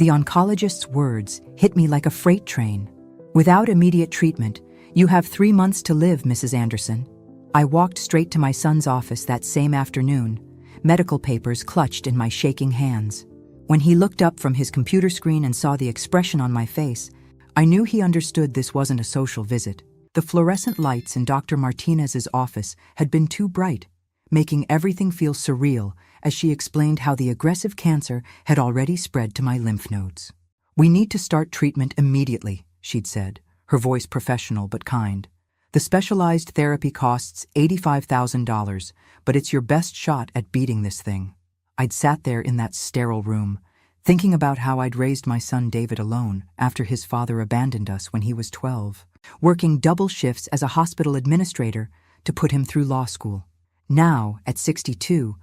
The oncologist's words hit me like a freight train. "Without immediate treatment, you have 3 months to live, Mrs. Anderson." I walked straight to my son's office that same afternoon, medical papers clutched in my shaking hands. When he looked up from his computer screen and saw the expression on my face, I knew he understood this wasn't a social visit. The fluorescent lights in Dr. Martinez's office had been too bright, making everything feel surreal as she explained how the aggressive cancer had already spread to my lymph nodes. "We need to start treatment immediately," she'd said, her voice professional but kind. "The specialized therapy costs $85,000, but it's your best shot at beating this thing." I'd sat there in that sterile room, thinking about how I'd raised my son David alone after his father abandoned us when he was 12, working double shifts as a hospital administrator to put him through law school. Now, at 62,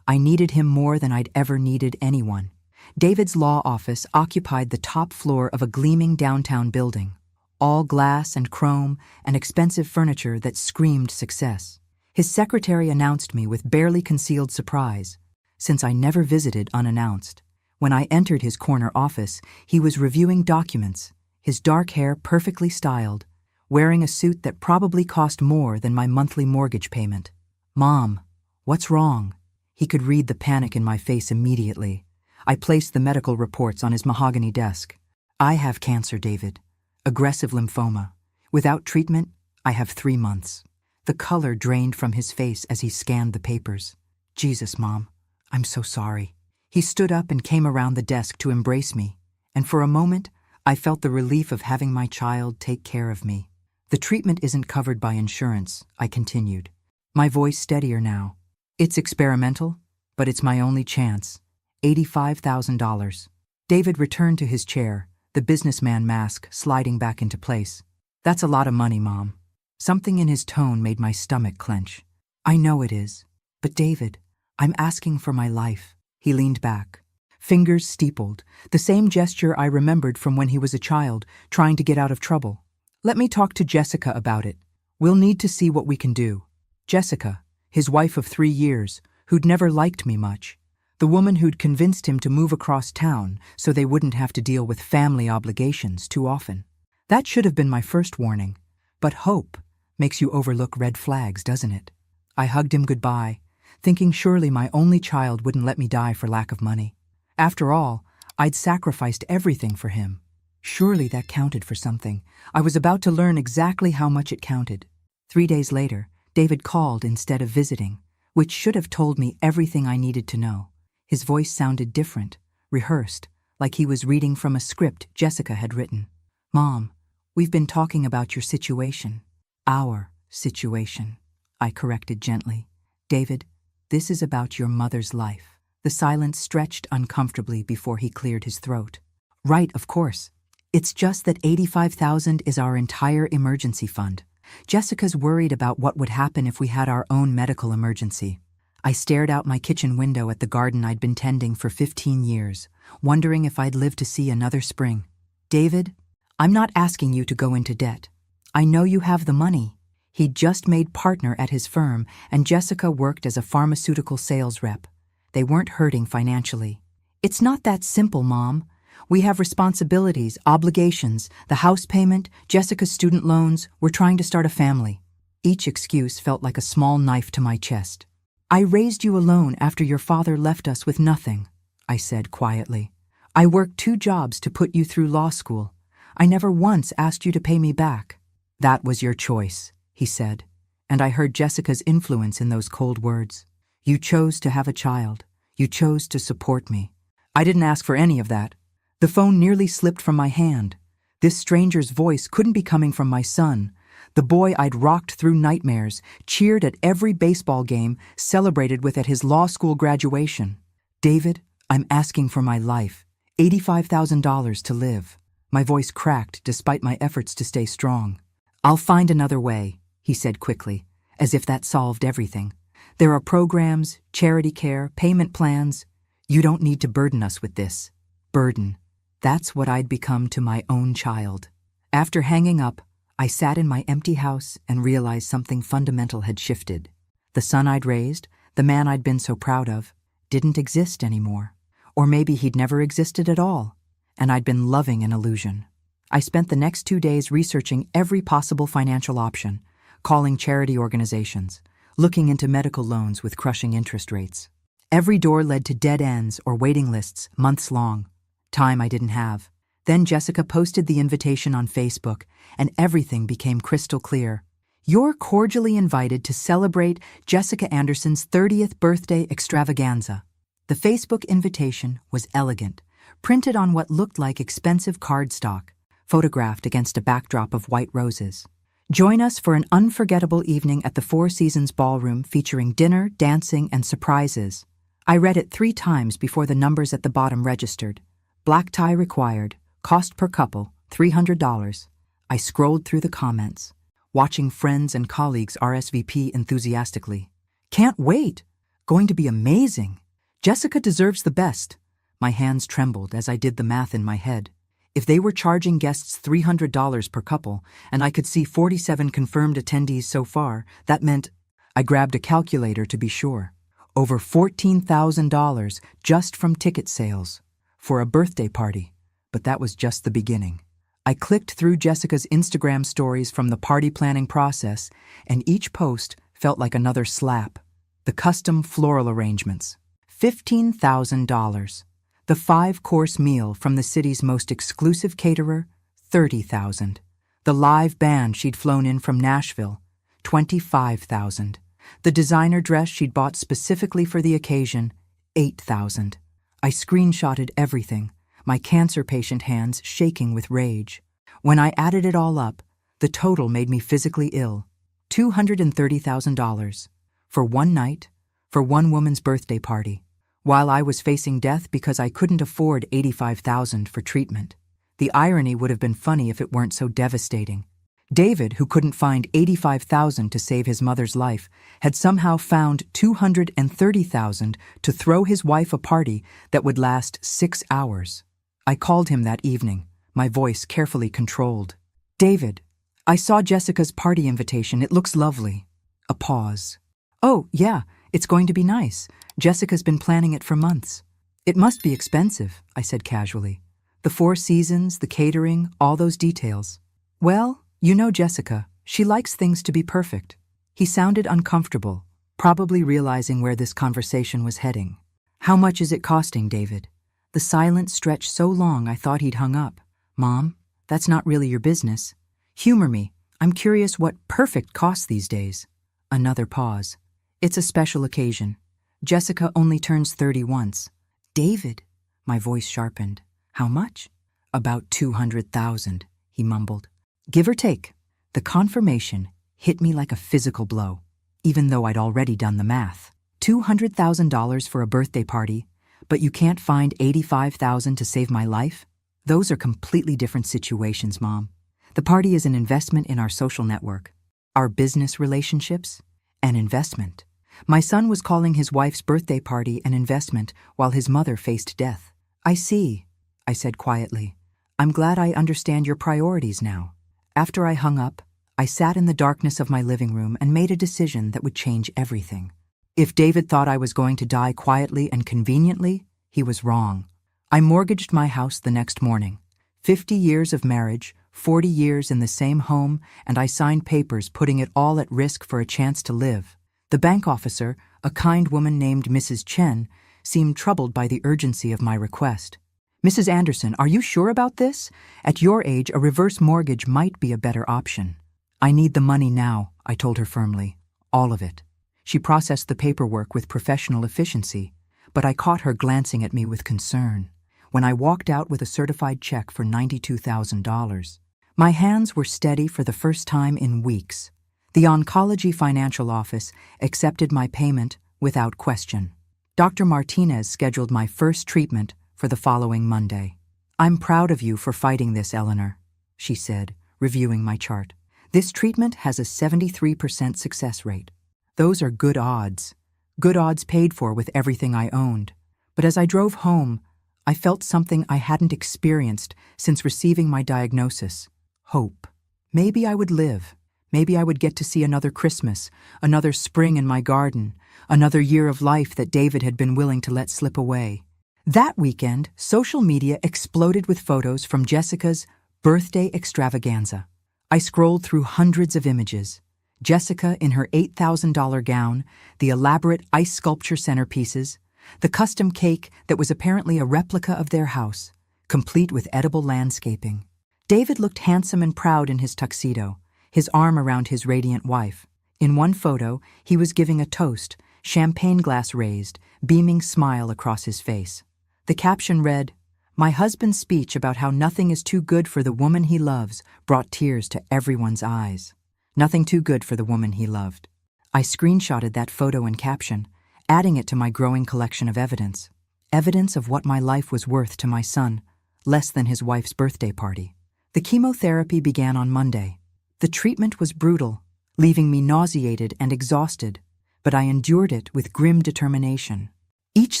I needed him more than I'd ever needed anyone. David's law office occupied the top floor of a gleaming downtown building, all glass and chrome and expensive furniture that screamed success. His secretary announced me with barely concealed surprise, since I never visited unannounced. When I entered his corner office, he was reviewing documents, his dark hair perfectly styled, wearing a suit that probably cost more than my monthly mortgage payment. "Mom, what's wrong?" He could read the panic in my face immediately. I placed the medical reports on his mahogany desk. "I have cancer, David. Aggressive lymphoma. Without treatment, I have 3 months." The color drained from his face as he scanned the papers. "Jesus, Mom, I'm so sorry." He stood up and came around the desk to embrace me, and for a moment, I felt the relief of having my child take care of me. "The treatment isn't covered by insurance," I continued, my voice steadier now. "It's experimental, but it's my only chance. $85,000. David returned to his chair, the businessman mask sliding back into place. "That's a lot of money, Mom." Something in his tone made my stomach clench. "I know it is. But David, I'm asking for my life." He leaned back, fingers steepled, the same gesture I remembered from when he was a child, trying to get out of trouble. "Let me talk to Jessica about it. We'll need to see what we can do." Jessica, his wife of 3 years, who'd never liked me much. The woman who'd convinced him to move across town so they wouldn't have to deal with family obligations too often. That should have been my first warning. But hope makes you overlook red flags, doesn't it? I hugged him goodbye, thinking surely my only child wouldn't let me die for lack of money. After all, I'd sacrificed everything for him. Surely that counted for something. I was about to learn exactly how much it counted. 3 days later, David called instead of visiting, which should have told me everything I needed to know. His voice sounded different, rehearsed, like he was reading from a script Jessica had written. "Mom, we've been talking about your situation. Our situation," I corrected gently. "David, this is about your mother's life." The silence stretched uncomfortably before he cleared his throat. "Right, of course. It's just that $85,000 is our entire emergency fund. Jessica's worried about what would happen if we had our own medical emergency." I stared out my kitchen window at the garden I'd been tending for 15 years, wondering if I'd live to see another spring. "David, I'm not asking you to go into debt. I know you have the money." He'd just made partner at his firm, and Jessica worked as a pharmaceutical sales rep. They weren't hurting financially. "It's not that simple, Mom. We have responsibilities, obligations, the house payment, Jessica's student loans. We're trying to start a family." Each excuse felt like a small knife to my chest. "I raised you alone after your father left us with nothing," I said quietly. "I worked 2 jobs to put you through law school. I never once asked you to pay me back." "That was your choice," he said, and I heard Jessica's influence in those cold words. "You chose to have a child. You chose to support me. I didn't ask for any of that." The phone nearly slipped from my hand. This stranger's voice couldn't be coming from my son, the boy I'd rocked through nightmares, cheered at every baseball game, celebrated with at his law school graduation. "David, I'm asking for my life. $85,000 to live." My voice cracked despite my efforts to stay strong. "I'll find another way," he said quickly, as if that solved everything. "There are programs, charity care, payment plans. You don't need to burden us with this." Burden. That's what I'd become to my own child. After hanging up, I sat in my empty house and realized something fundamental had shifted. The son I'd raised, the man I'd been so proud of, didn't exist anymore. Or maybe he'd never existed at all. and I'd been loving an illusion. I spent the next 2 days researching every possible financial option, calling charity organizations, looking into medical loans with crushing interest rates. Every door led to dead ends or waiting lists months long, time I didn't have. Then Jessica posted the invitation on Facebook, and everything became crystal clear. You're cordially invited to celebrate Jessica Anderson's 30th birthday extravaganza. The Facebook invitation was elegant, printed on what looked like expensive cardstock, photographed against a backdrop of white roses. Join us for an unforgettable evening at the Four Seasons Ballroom featuring dinner, dancing, and surprises. I read it 3 times before the numbers at the bottom registered. Black tie required, cost per couple, $300. I scrolled through the comments, watching friends and colleagues RSVP enthusiastically. Can't wait! Going to be amazing! Jessica deserves the best. My hands trembled as I did the math in my head. If they were charging guests $300 per couple, and I could see 47 confirmed attendees so far, that meant I grabbed a calculator to be sure. Over $14,000 just from ticket sales for a birthday party. But that was just the beginning. I clicked through Jessica's Instagram stories from the party planning process, and each post felt like another slap. The custom floral arrangements, $15,000. The 5-course meal from the city's most exclusive caterer, $30,000. The live band she'd flown in from Nashville, $25,000. The designer dress she'd bought specifically for the occasion, $8,000. I screenshotted everything, my cancer patient hands shaking with rage. When I added it all up, the total made me physically ill. $230,000. For one night, for one woman's birthday party, while I was facing death because I couldn't afford $85,000 for treatment. The irony would have been funny if it weren't so devastating. David, who couldn't find $85,000 to save his mother's life, had somehow found $230,000 to throw his wife a party that would last 6 hours. I called him that evening, my voice carefully controlled. David, I saw Jessica's party invitation. It looks lovely. A pause. Oh, yeah, it's going to be nice. Jessica's been planning it for months. It must be expensive, I said casually. The Four Seasons, the catering, all those details. Well, you know Jessica, she likes things to be perfect. He sounded uncomfortable, probably realizing where this conversation was heading. How much is it costing, David? The silence stretched so long I thought he'd hung up. Mom, that's not really your business. Humor me. I'm curious what perfect costs these days. Another pause. It's a special occasion. Jessica only turns 30 once. David, my voice sharpened. How much? About $200,000, he mumbled. Give or take. The confirmation hit me like a physical blow, even though I'd already done the math. $200,000 for a birthday party, but you can't find $85,000 to save my life? Those are completely different situations, Mom. The party is an investment in our social network. Our business relationships? An investment. My son was calling his wife's birthday party an investment while his mother faced death. I see, I said quietly. I'm glad I understand your priorities now. After I hung up, I sat in the darkness of my living room and made a decision that would change everything. If David thought I was going to die quietly and conveniently, he was wrong. I mortgaged my house the next morning. 50 years of marriage, 40 years in the same home, and I signed papers putting it all at risk for a chance to live. The bank officer, a kind woman named Mrs. Chen, seemed troubled by the urgency of my request. Mrs. Anderson, are you sure about this? At your age, a reverse mortgage might be a better option. I need the money now, I told her firmly. All of it. She processed the paperwork with professional efficiency, but I caught her glancing at me with concern when I walked out with a certified check for $92,000. My hands were steady for the first time in weeks. The Oncology Financial Office accepted my payment without question. Dr. Martinez scheduled my first treatment for the following Monday. I'm proud of you for fighting this, Eleanor, she said, reviewing my chart. This treatment has a 73% success rate. Those are good odds. Good odds paid for with everything I owned. But as I drove home, I felt something I hadn't experienced since receiving my diagnosis. Hope. Maybe I would live. Maybe I would get to see another Christmas, another spring in my garden, another year of life that David had been willing to let slip away. That weekend, social media exploded with photos from Jessica's birthday extravaganza. I scrolled through hundreds of images. Jessica in her $8,000 gown, the elaborate ice sculpture centerpieces, the custom cake that was apparently a replica of their house, complete with edible landscaping. David looked handsome and proud in his tuxedo, his arm around his radiant wife. In one photo, he was giving a toast, champagne glass raised, beaming smile across his face. The caption read, "My husband's speech about how nothing is too good for the woman he loves brought tears to everyone's eyes." Nothing too good for the woman he loved. I screenshotted that photo and caption, adding it to my growing collection of evidence. Evidence of what my life was worth to my son, less than his wife's birthday party. The chemotherapy began on Monday. The treatment was brutal, leaving me nauseated and exhausted, but I endured it with grim determination. Each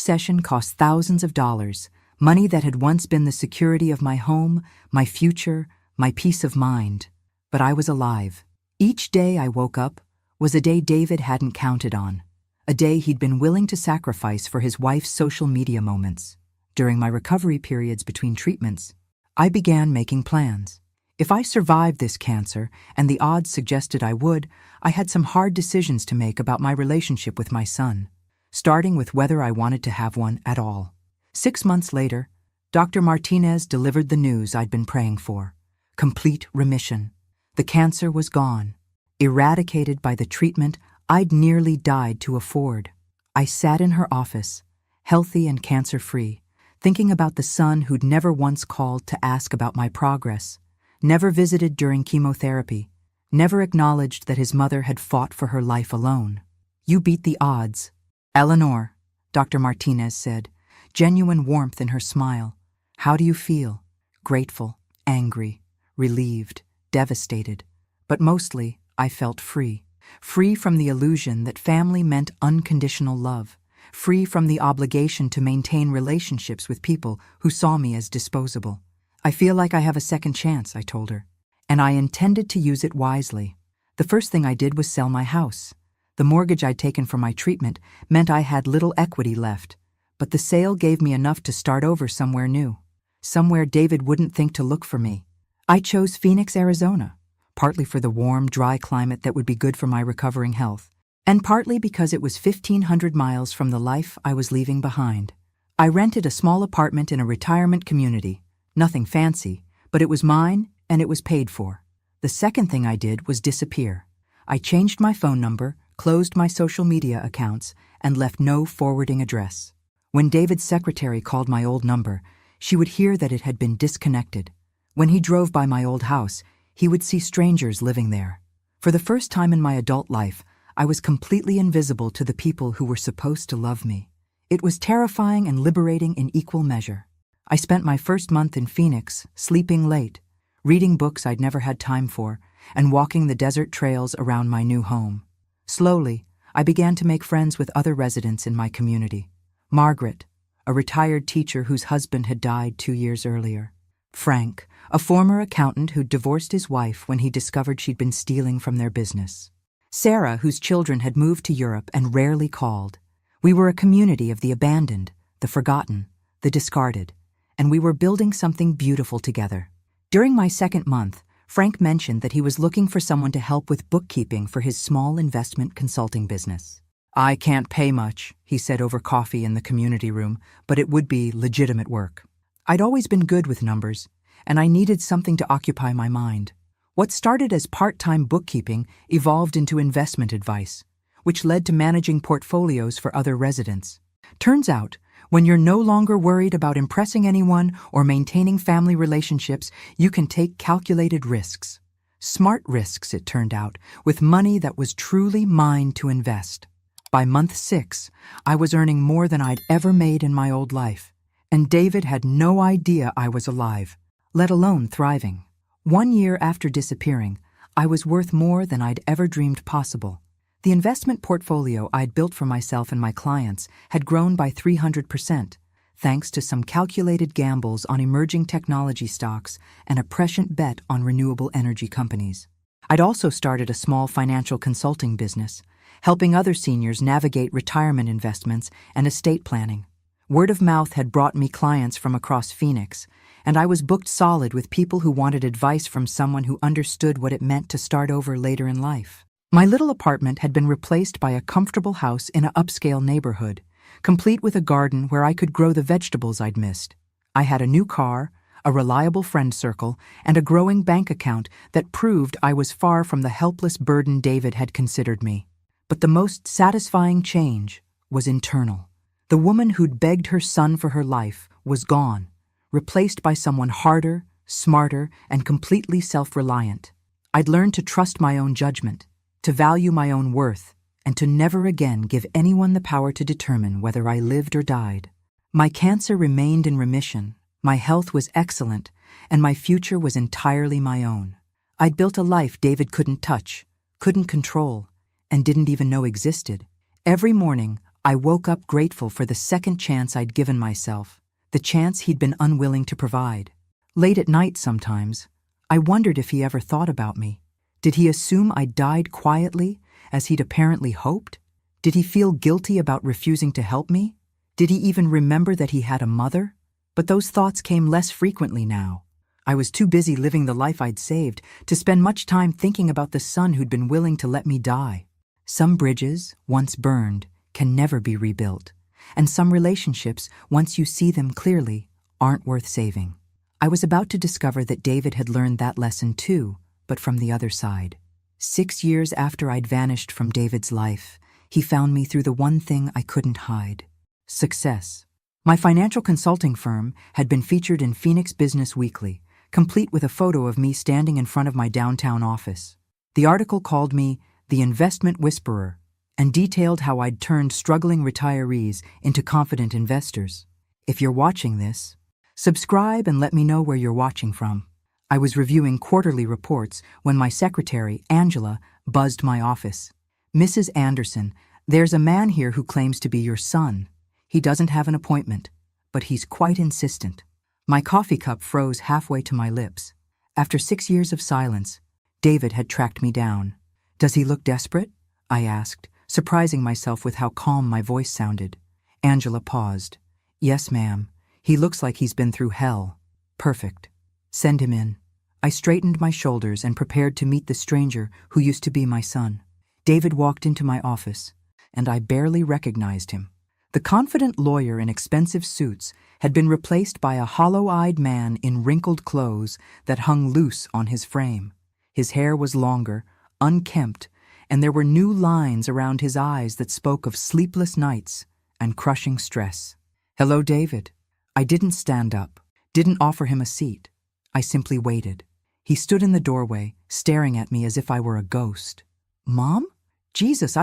session cost thousands of dollars, money that had once been the security of my home, my future, my peace of mind. But I was alive. Each day I woke up was a day David hadn't counted on, a day he'd been willing to sacrifice for his wife's social media moments. During my recovery periods between treatments, I began making plans. If I survived this cancer, and the odds suggested I would, I had some hard decisions to make about my relationship with my son, starting with whether I wanted to have one at all. 6 months later, Dr. Martinez delivered the news I'd been praying for: complete remission. The cancer was gone, eradicated by the treatment I'd nearly died to afford. I sat in her office, healthy and cancer-free, thinking about the son who'd never once called to ask about my progress, never visited during chemotherapy, never acknowledged that his mother had fought for her life alone. "You beat the odds, Eleanor," Dr. Martinez said, genuine warmth in her smile. "How do you feel?" Grateful, angry, relieved, devastated. But mostly, I felt free. Free from the illusion that family meant unconditional love. Free from the obligation to maintain relationships with people who saw me as disposable. "I feel like I have a second chance," I told her, and I intended to use it wisely. The first thing I did was sell my house. The mortgage I'd taken for my treatment meant I had little equity left, but the sale gave me enough to start over somewhere new, somewhere David wouldn't think to look for me. I chose Phoenix, Arizona, partly for the warm, dry climate that would be good for my recovering health, and partly because it was 1,500 miles from the life I was leaving behind. I rented a small apartment in a retirement community, nothing fancy, but it was mine and it was paid for. The second thing I did was disappear. I changed my phone number, closed my social media accounts, and left no forwarding address. When David's secretary called my old number, she would hear that it had been disconnected. When he drove by my old house, he would see strangers living there. For the first time in my adult life, I was completely invisible to the people who were supposed to love me. It was terrifying and liberating in equal measure. I spent my first month in Phoenix, sleeping late, reading books I'd never had time for, and walking the desert trails around my new home. Slowly, I began to make friends with other residents in my community. Margaret, a retired teacher whose husband had died 2 years earlier. Frank, a former accountant who'd divorced his wife when he discovered she'd been stealing from their business. Sarah, whose children had moved to Europe and rarely called. We were a community of the abandoned, the forgotten, the discarded, and we were building something beautiful together. During my second month, Frank mentioned that he was looking for someone to help with bookkeeping for his small investment consulting business. "I can't pay much," he said over coffee in the community room, "but it would be legitimate work." I'd always been good with numbers, and I needed something to occupy my mind. What started as part-time bookkeeping evolved into investment advice, which led to managing portfolios for other residents. Turns out, when you're no longer worried about impressing anyone or maintaining family relationships, you can take calculated risks. Smart risks, it turned out, with money that was truly mine to invest. By month 6, I was earning more than I'd ever made in my old life, and David had no idea I was alive, let alone thriving. 1 year after disappearing, I was worth more than I'd ever dreamed possible. The investment portfolio I'd built for myself and my clients had grown by 300%, thanks to some calculated gambles on emerging technology stocks and a prescient bet on renewable energy companies. I'd also started a small financial consulting business, helping other seniors navigate retirement investments and estate planning. Word of mouth had brought me clients from across Phoenix, and I was booked solid with people who wanted advice from someone who understood what it meant to start over later in life. My little apartment had been replaced by a comfortable house in an upscale neighborhood, complete with a garden where I could grow the vegetables I'd missed. I had a new car, a reliable friend circle, and a growing bank account that proved I was far from the helpless burden David had considered me. But the most satisfying change was internal. The woman who'd begged her son for her life was gone, replaced by someone harder, smarter, and completely self-reliant. I'd learned to trust my own judgment, to value my own worth, and to never again give anyone the power to determine whether I lived or died. My cancer remained in remission, my health was excellent, and my future was entirely my own. I'd built a life David couldn't touch, couldn't control, and didn't even know existed. Every morning, I woke up grateful for the second chance I'd given myself, the chance he'd been unwilling to provide. Late at night sometimes, I wondered if he ever thought about me. Did he assume I died quietly, as he'd apparently hoped? Did he feel guilty about refusing to help me? Did he even remember that he had a mother? But those thoughts came less frequently now. I was too busy living the life I'd saved to spend much time thinking about the son who'd been willing to let me die. Some bridges, once burned, can never be rebuilt, and some relationships, once you see them clearly, aren't worth saving. I was about to discover that David had learned that lesson too, but from the other side. 6 years after I'd vanished from David's life, he found me through the one thing I couldn't hide: success. My financial consulting firm had been featured in Phoenix Business Weekly, complete with a photo of me standing in front of my downtown office. The article called me the investment whisperer and detailed how I'd turned struggling retirees into confident investors. If you're watching this, subscribe and let me know where you're watching from. I was reviewing quarterly reports when my secretary, Angela, buzzed my office. "Mrs. Anderson, there's a man here who claims to be your son. He doesn't have an appointment, but he's quite insistent." My coffee cup froze halfway to my lips. After 6 years of silence, David had tracked me down. "Does he look desperate?" I asked, surprising myself with how calm my voice sounded. Angela paused. "Yes, ma'am. He looks like he's been through hell." "Perfect. Send him in." I straightened my shoulders and prepared to meet the stranger who used to be my son. David walked into my office, and I barely recognized him. The confident lawyer in expensive suits had been replaced by a hollow-eyed man in wrinkled clothes that hung loose on his frame. His hair was longer, unkempt, and there were new lines around his eyes that spoke of sleepless nights and crushing stress. "Hello, David." I didn't stand up, didn't offer him a seat. I simply waited. He stood in the doorway, staring at me as if I were a ghost. "Mom? Jesus,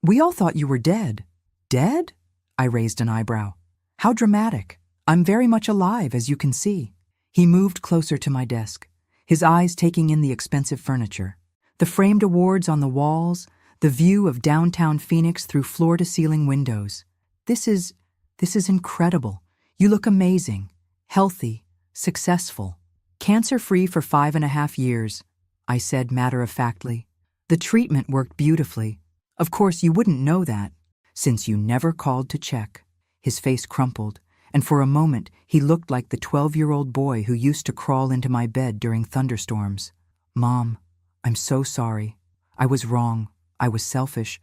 we all thought you were dead." "Dead?" I raised an eyebrow. "How dramatic. I'm very much alive, as you can see." He moved closer to my desk, his eyes taking in the expensive furniture. The framed awards on the walls, the view of downtown Phoenix through floor-to-ceiling windows. This is incredible. You look amazing, healthy, successful. Cancer-free for 5.5 years, I said matter-of-factly. The treatment worked beautifully. Of course, you wouldn't know that, since you never called to check. His face crumpled, and for a moment he looked like the 12-year-old boy who used to crawl into my bed during thunderstorms. "Mom, I'm so sorry. I was wrong. I was selfish.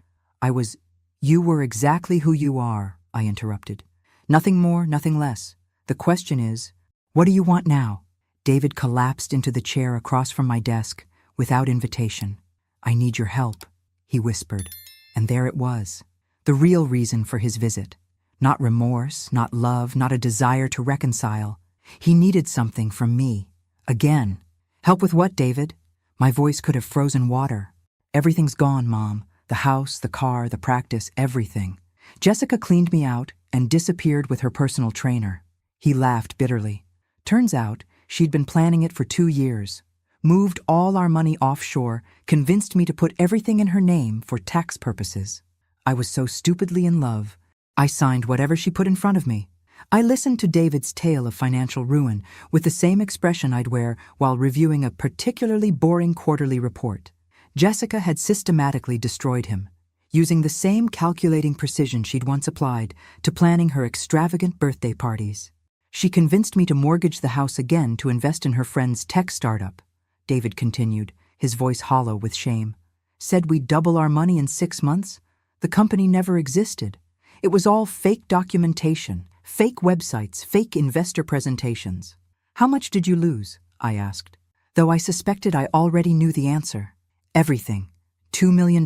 You were exactly who you are," I interrupted. "Nothing more, nothing less. The question is, what do you want now?" David collapsed into the chair across from my desk, without invitation. "I need your help," he whispered, and there it was. The real reason for his visit. Not remorse, not love, not a desire to reconcile. He needed something from me. Again. "Help with what, David?" My voice could have frozen water. "Everything's gone, Mom. The house, the car, the practice, everything. Jessica cleaned me out and disappeared with her personal trainer." He laughed bitterly. "Turns out, she'd been planning it for 2 years. Moved all our money offshore, convinced me to put everything in her name for tax purposes. I was so stupidly in love. I signed whatever she put in front of me. I listened to David's tale of financial ruin with the same expression I'd wear while reviewing a particularly boring quarterly report. Jessica had systematically destroyed him, using the same calculating precision she'd once applied to planning her extravagant birthday parties. She convinced me to mortgage the house again to invest in her friend's tech startup, David continued, his voice hollow with shame. Said we'd double our money in 6 months? The company never existed. It was all fake documentation, fake websites, fake investor presentations. How much did you lose? I asked, though I suspected I already knew the answer. Everything. $2 million.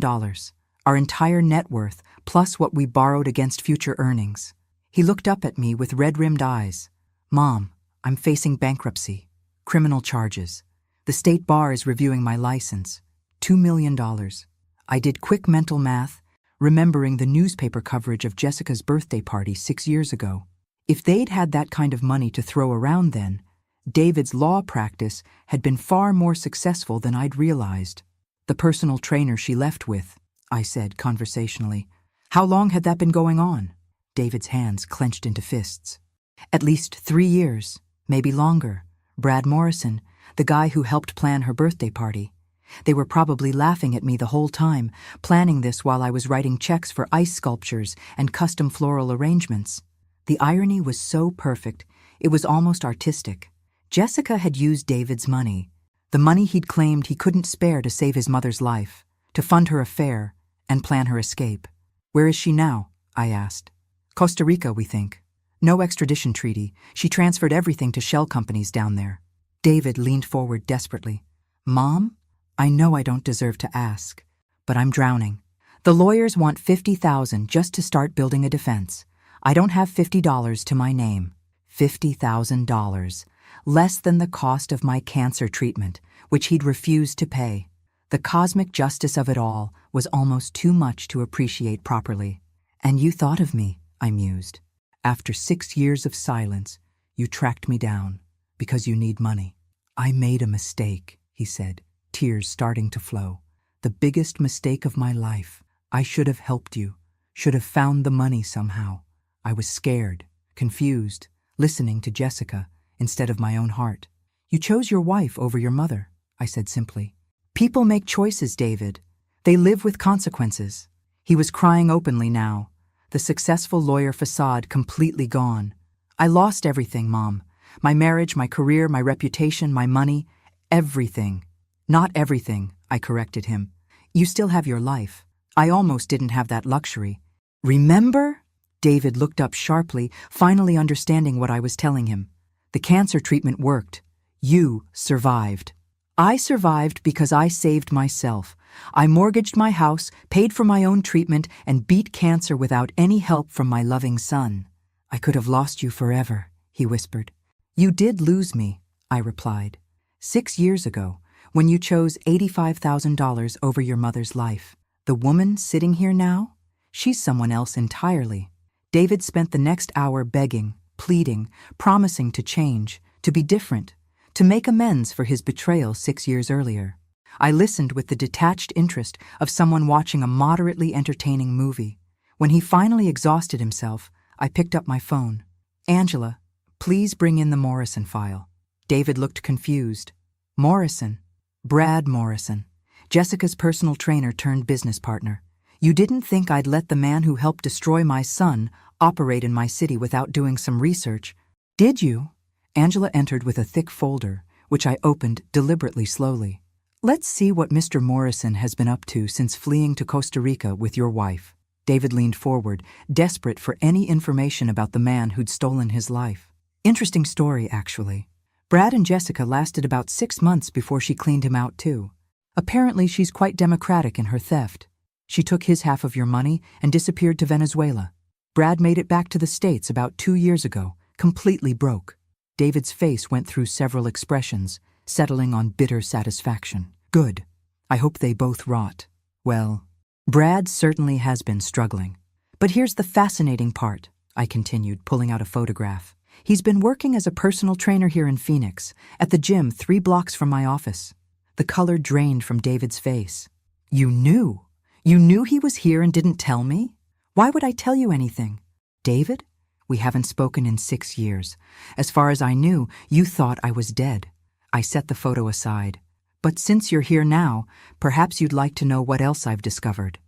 Our entire net worth, plus what we borrowed against future earnings. He looked up at me with red-rimmed eyes. Mom, I'm facing bankruptcy. Criminal charges. The state bar is reviewing my license. $2 million. I did quick mental math, remembering the newspaper coverage of Jessica's birthday party 6 years ago. If they'd had that kind of money to throw around then, David's law practice had been far more successful than I'd realized. The personal trainer she left with, I said conversationally. How long had that been going on? David's hands clenched into fists. At least 3 years, maybe longer. Brad Morrison, the guy who helped plan her birthday party. They were probably laughing at me the whole time, planning this while I was writing checks for ice sculptures and custom floral arrangements. The irony was so perfect, it was almost artistic. Jessica had used David's money, the money he'd claimed he couldn't spare to save his mother's life, to fund her affair and plan her escape. Where is she now? I asked. Costa Rica, we think. No extradition treaty. She transferred everything to shell companies down there. David leaned forward desperately. Mom? I know I don't deserve to ask, but I'm drowning. The lawyers want $50,000 just to start building a defense. I don't have $50 to my name. $50,000. Less than the cost of my cancer treatment, which he'd refused to pay. The cosmic justice of it all was almost too much to appreciate properly. And you thought of me, I mused. After 6 years of silence, you tracked me down because you need money. I made a mistake, he said, tears starting to flow. The biggest mistake of my life. I should have helped you, should have found the money somehow. I was scared, confused, listening to Jessica instead of my own heart. You chose your wife over your mother, I said simply. People make choices, David. They live with consequences. He was crying openly now, the successful lawyer facade completely gone. I lost everything, Mom. My marriage, my career, my reputation, my money, everything. Not everything, I corrected him. You still have your life. I almost didn't have that luxury. Remember? David looked up sharply, finally understanding what I was telling him. The cancer treatment worked. You survived. I survived because I saved myself. I mortgaged my house, paid for my own treatment, and beat cancer without any help from my loving son. I could have lost you forever, he whispered. You did lose me, I replied. 6 years ago, when you chose $85,000 over your mother's life. The woman sitting here now? She's someone else entirely. David spent the next hour begging, pleading, promising to change, to be different, to make amends for his betrayal 6 years earlier. I listened with the detached interest of someone watching a moderately entertaining movie. When he finally exhausted himself, I picked up my phone. Angela, please bring in the Morrison file. David looked confused. Morrison? Brad Morrison, Jessica's personal trainer turned business partner. You didn't think I'd let the man who helped destroy my son operate in my city without doing some research, did you? Angela entered with a thick folder, which I opened deliberately slowly. Let's see what Mr. Morrison has been up to since fleeing to Costa Rica with your wife. David leaned forward, desperate for any information about the man who'd stolen his life. Interesting story, actually. Brad and Jessica lasted about 6 months before she cleaned him out, too. Apparently, she's quite democratic in her theft. She took his half of your money and disappeared to Venezuela. Brad made it back to the States about 2 years ago, completely broke. David's face went through several expressions, settling on bitter satisfaction. Good. I hope they both rot. Well, Brad certainly has been struggling. But here's the fascinating part, I continued, pulling out a photograph. He's been working as a personal trainer here in Phoenix, at the gym 3 blocks from my office. The color drained from David's face. You knew? You knew he was here and didn't tell me? Why would I tell you anything? David? We haven't spoken in 6 years. As far as I knew, you thought I was dead. I set the photo aside. But since you're here now, perhaps you'd like to know what else I've discovered.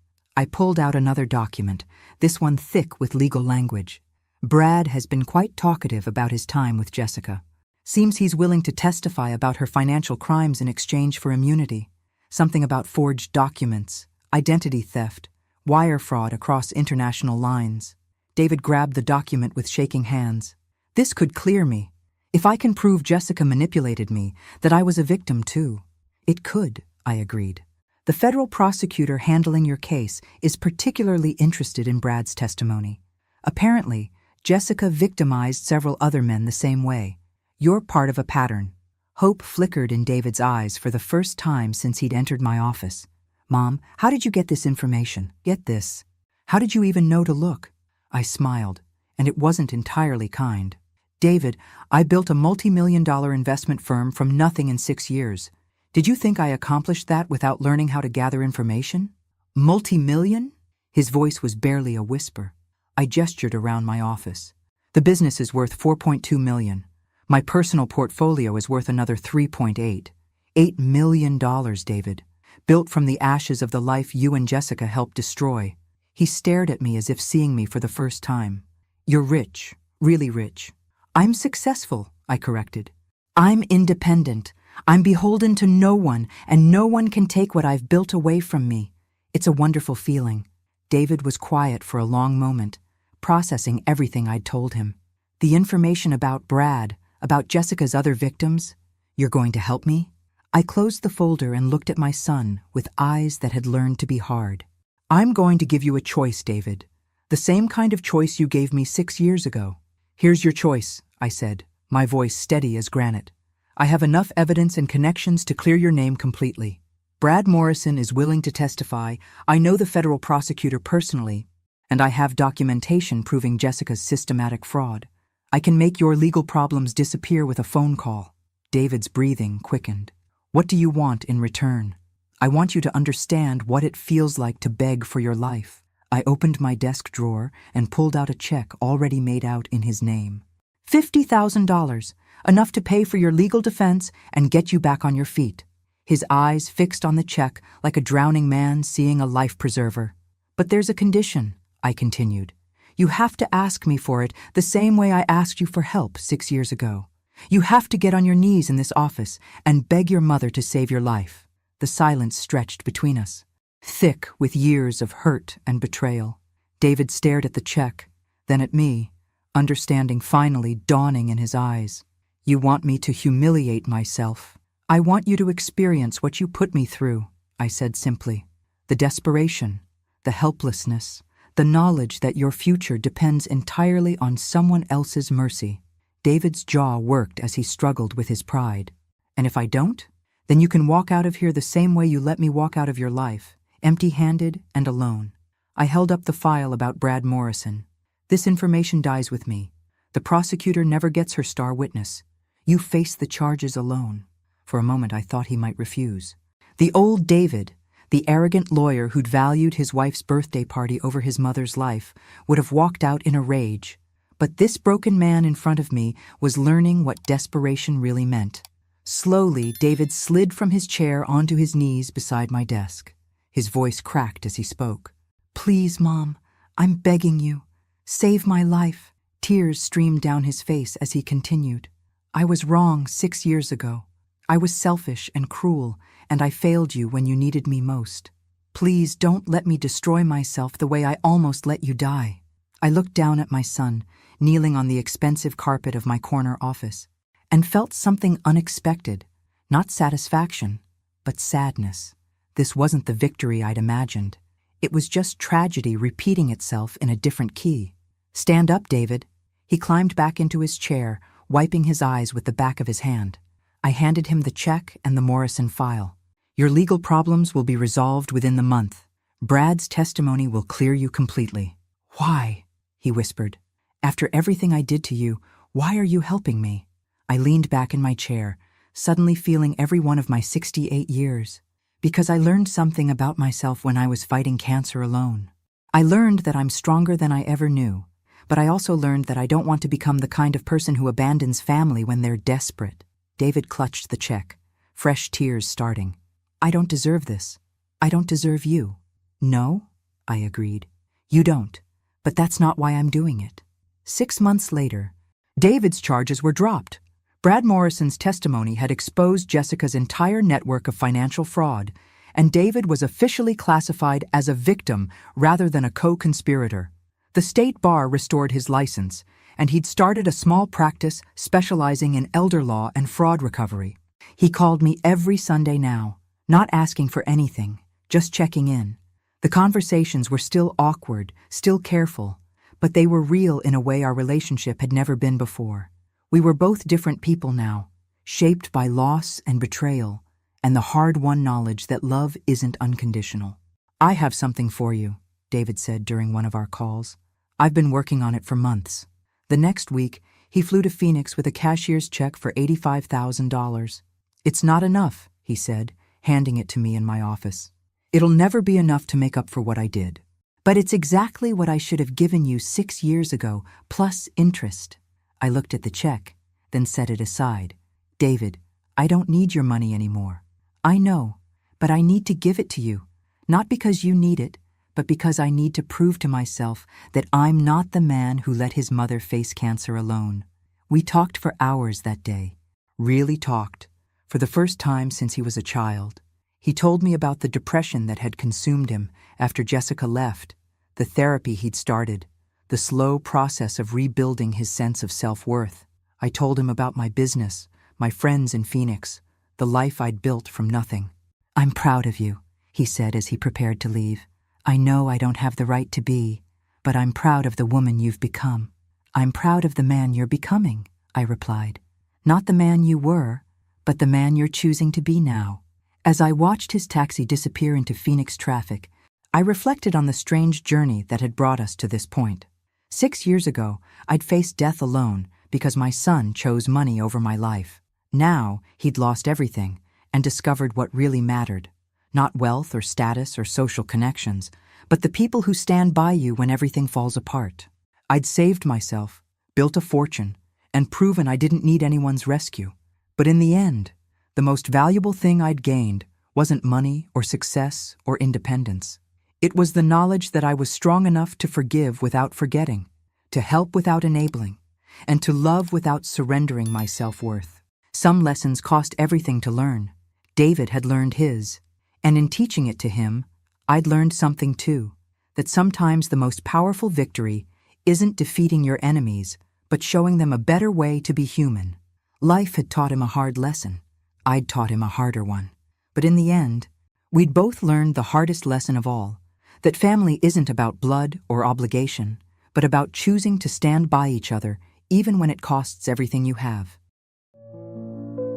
I pulled out another document, this one thick with legal language. Brad has been quite talkative about his time with Jessica. Seems he's willing to testify about her financial crimes in exchange for immunity. Something about forged documents, identity theft, wire fraud across international lines. David grabbed the document with shaking hands. This could clear me. If I can prove Jessica manipulated me, that I was a victim too. It could, I agreed. The federal prosecutor handling your case is particularly interested in Brad's testimony. Apparently, Jessica victimized several other men the same way. You're part of a pattern. Hope flickered in David's eyes for the first time since he'd entered my office. Mom, how did you get this information? Get this. How did you even know to look? I smiled, and it wasn't entirely kind. David, I built a multi-million-dollar investment firm from nothing in 6 years. Did you think I accomplished that without learning how to gather information? Multi-million? His voice was barely a whisper. I gestured around my office. The business is worth $4.2 million. My personal portfolio is worth another $3.8. $8 million, David. Built from the ashes of the life you and Jessica helped destroy. He stared at me as if seeing me for the first time. You're rich, really rich. I'm successful, I corrected. I'm independent. I'm beholden to no one, and no one can take what I've built away from me. It's a wonderful feeling. David was quiet for a long moment, processing everything I'd told him. The information about Brad, about Jessica's other victims. You're going to help me? I closed the folder and looked at my son with eyes that had learned to be hard. I'm going to give you a choice, David. The same kind of choice you gave me 6 years ago. Here's your choice, I said, my voice steady as granite. I have enough evidence and connections to clear your name completely. Brad Morrison is willing to testify. I know the federal prosecutor personally, and I have documentation proving Jessica's systematic fraud. I can make your legal problems disappear with a phone call. David's breathing quickened. What do you want in return? I want you to understand what it feels like to beg for your life. I opened my desk drawer and pulled out a check already made out in his name. $50,000, enough to pay for your legal defense and get you back on your feet. His eyes fixed on the check like a drowning man seeing a life preserver. But there's a condition, I continued. You have to ask me for it the same way I asked you for help 6 years ago. You have to get on your knees in this office and beg your mother to save your life. The silence stretched between us, thick with years of hurt and betrayal. David stared at the check, then at me, understanding finally dawning in his eyes. You want me to humiliate myself. I want you to experience what you put me through, I said simply. The desperation, the helplessness, the knowledge that your future depends entirely on someone else's mercy. David's jaw worked as he struggled with his pride. And if I don't? Then you can walk out of here the same way you let me walk out of your life, empty-handed and alone. I held up the file about Brad Morrison. This information dies with me. The prosecutor never gets her star witness. You face the charges alone. For a moment I thought he might refuse. The old David, the arrogant lawyer who'd valued his wife's birthday party over his mother's life, would have walked out in a rage. But this broken man in front of me was learning what desperation really meant. Slowly, David slid from his chair onto his knees beside my desk. His voice cracked as he spoke. Please, Mom, I'm begging you. Save my life. Tears streamed down his face as he continued. I was wrong 6 years ago. I was selfish and cruel, and I failed you when you needed me most. Please don't let me destroy myself the way I almost let you die. I looked down at my son, kneeling on the expensive carpet of my corner office, and felt something unexpected, not satisfaction, but sadness. This wasn't the victory I'd imagined. It was just tragedy repeating itself in a different key. Stand up, David. He climbed back into his chair, wiping his eyes with the back of his hand. I handed him the check and the Morrison file. Your legal problems will be resolved within the month. Brad's testimony will clear you completely. Why? He whispered. After everything I did to you, why are you helping me? I leaned back in my chair, suddenly feeling every one of my 68 years. Because I learned something about myself when I was fighting cancer alone. I learned that I'm stronger than I ever knew, but I also learned that I don't want to become the kind of person who abandons family when they're desperate. David clutched the check, fresh tears starting. I don't deserve this. I don't deserve you. No? I agreed. You don't, but that's not why I'm doing it. 6 months later, David's charges were dropped. Brad Morrison's testimony had exposed Jessica's entire network of financial fraud, and David was officially classified as a victim rather than a co-conspirator. The state bar restored his license, and he'd started a small practice specializing in elder law and fraud recovery. He called me every Sunday now, not asking for anything, just checking in. The conversations were still awkward, still careful, but they were real in a way our relationship had never been before. We were both different people now, shaped by loss and betrayal, and the hard-won knowledge that love isn't unconditional. I have something for you, David said during one of our calls. I've been working on it for months. The next week, he flew to Phoenix with a cashier's check for $85,000. It's not enough, he said, handing it to me in my office. It'll never be enough to make up for what I did. But it's exactly what I should have given you 6 years ago, plus interest. I looked at the check, then set it aside. David, I don't need your money anymore. I know, but I need to give it to you, not because you need it, but because I need to prove to myself that I'm not the man who let his mother face cancer alone. We talked for hours that day, really talked, for the first time since he was a child. He told me about the depression that had consumed him after Jessica left, the therapy he'd started, the slow process of rebuilding his sense of self-worth. I told him about my business, my friends in Phoenix, the life I'd built from nothing. I'm proud of you, he said as he prepared to leave. I know I don't have the right to be, but I'm proud of the woman you've become. I'm proud of the man you're becoming, I replied. Not the man you were, but the man you're choosing to be now. As I watched his taxi disappear into Phoenix traffic, I reflected on the strange journey that had brought us to this point. 6 years ago, I'd faced death alone because my son chose money over my life. Now, he'd lost everything and discovered what really mattered. Not wealth or status or social connections, but the people who stand by you when everything falls apart. I'd saved myself, built a fortune, and proven I didn't need anyone's rescue. But in the end, the most valuable thing I'd gained wasn't money or success or independence. It was the knowledge that I was strong enough to forgive without forgetting, to help without enabling, and to love without surrendering my self-worth. Some lessons cost everything to learn. David had learned his, and in teaching it to him, I'd learned something too, that sometimes the most powerful victory isn't defeating your enemies, but showing them a better way to be human. Life had taught him a hard lesson. I'd taught him a harder one. But in the end, we'd both learned the hardest lesson of all, that family isn't about blood or obligation, but about choosing to stand by each other even when it costs everything you have.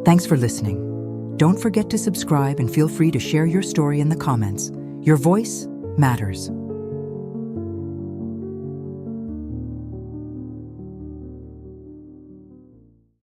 Thanks for listening. Don't forget to subscribe and feel free to share your story in the comments. Your voice matters.